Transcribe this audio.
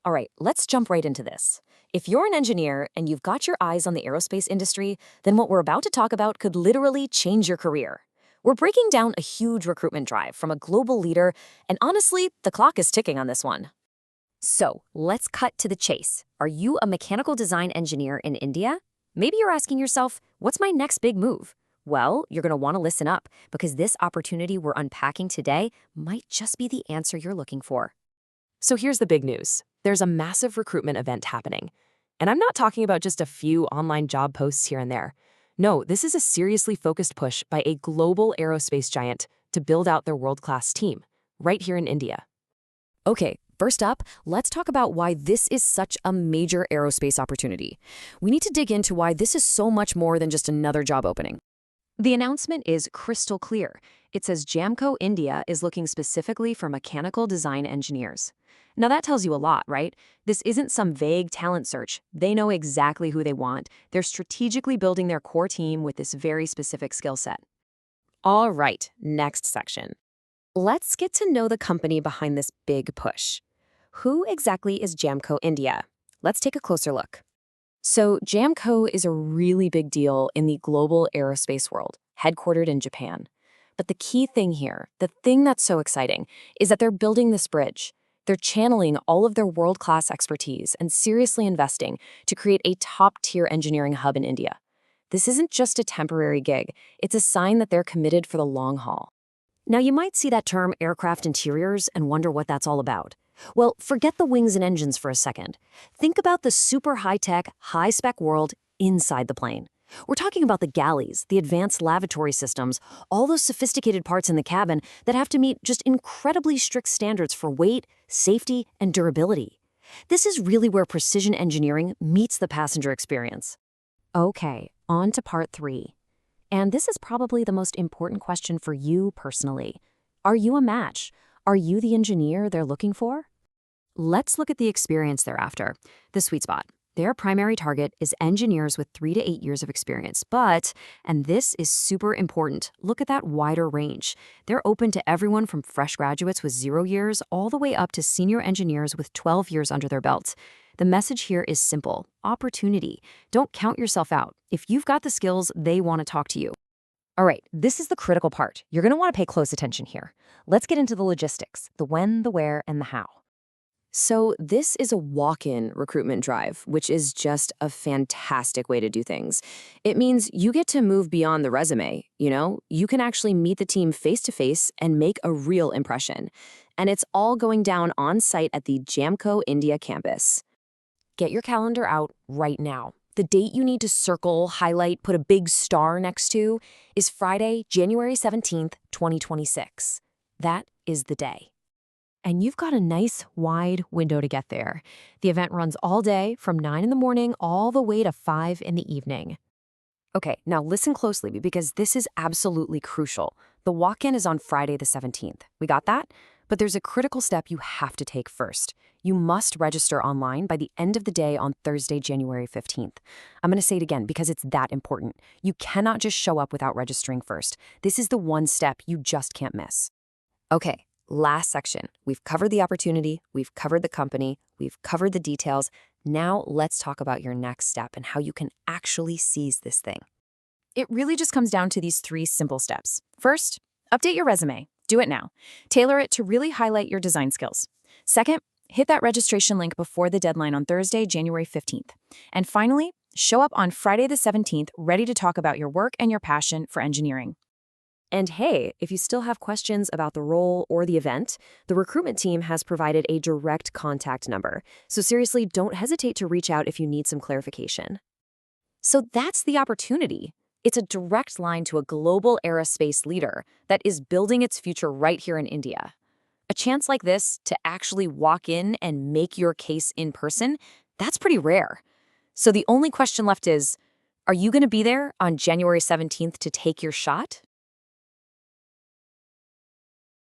All right, let's jump right into this. If you're an engineer and you've got your eyes on the aerospace industry, then what we're about to talk about could literally change your career. We're breaking down a huge recruitment drive from a global leader, and honestly, the clock is ticking on this one. So, let's cut to the chase. Are you a mechanical design engineer in India? Maybe you're asking yourself, what's my next big move? Well, you're going to want to listen up because this opportunity we're unpacking today might just be the answer you're looking for. So here's the big news. There's a massive recruitment event happening. And I'm not talking about just a few online job posts here and there. No, this is a seriously focused push by a global aerospace giant to build out their world-class team, right here in India. Okay, first up, let's talk about why this is such a major aerospace opportunity. We need to dig into why this is so much more than just another job opening. The announcement is crystal clear. It says Jamco India is looking specifically for mechanical design engineers. Now that tells you a lot, right? This isn't some vague talent search. They know exactly who they want. They're strategically building their core team with this very specific skill set. All right, next section. Let's get to know the company behind this big push. Who exactly is Jamco India? Let's take a closer look. So Jamco is a really big deal in the global aerospace world, headquartered in Japan. But the key thing here, the thing that's so exciting, is that they're building this bridge. They're channeling all of their world-class expertise and seriously investing to create a top-tier engineering hub in India. This isn't just a temporary gig. It's a sign that they're committed for the long haul. Now, you might see that term aircraft interiors and wonder what that's all about. Well, forget the wings and engines for a second. Think about the super high-tech, high-spec world inside the plane. We're talking about the galleys, the advanced lavatory systems, all those sophisticated parts in the cabin that have to meet just incredibly strict standards for weight, safety, and durability. This is really where precision engineering meets the passenger experience. Okay, on to part 3. And this is probably the most important question for you personally. Are you a match? Are you the engineer they're looking for? Let's look at the experience they're after, the sweet spot. Their primary target is engineers with 3 to 8 years of experience, but, and this is super important, look at that wider range. They're open to everyone from fresh graduates with 0 years all the way up to senior engineers with 12 years under their belts. The message here is simple: opportunity. Don't count yourself out. If you've got the skills, they want to talk to you. All right, this is the critical part. You're going to want to pay close attention here. Let's get into the logistics, the when, the where, and the how. So this is a walk-in recruitment drive, which is just a fantastic way to do things. It means you get to move beyond the resume, You can actually meet the team face-to-face and make a real impression. And it's all going down on-site at the Jamco India campus. Get your calendar out right now. The date you need to circle, highlight, put a big star next to is Friday, January 17th, 2026. That is the day. And you've got a nice, wide window to get there. The event runs all day, from 9 in the morning all the way to 5 in the evening. Okay, now listen closely because this is absolutely crucial. The walk-in is on Friday the 17th. We got that? But there's a critical step you have to take first. You must register online by the end of the day on Thursday, January 15th. I'm going to say it again because it's that important. You cannot just show up without registering first. This is the one step you just can't miss. Okay. Last section. We've covered the opportunity, we've covered the company, we've covered the details. Now let's talk about your next step and how you can actually seize this thing. It really just comes down to these 3 simple steps. First, update your resume. Do it now. Tailor it to really highlight your design skills. Second, hit that registration link before the deadline on Thursday, January 15th. And finally, show up on Friday the 17th ready to talk about your work and your passion for engineering. And hey, if you still have questions about the role or the event, the recruitment team has provided a direct contact number. So seriously, don't hesitate to reach out if you need some clarification. So that's the opportunity. It's a direct line to a global aerospace leader that is building its future right here in India. A chance like this to actually walk in and make your case in person, that's pretty rare. So the only question left is, are you going to be there on January 17th to take your shot?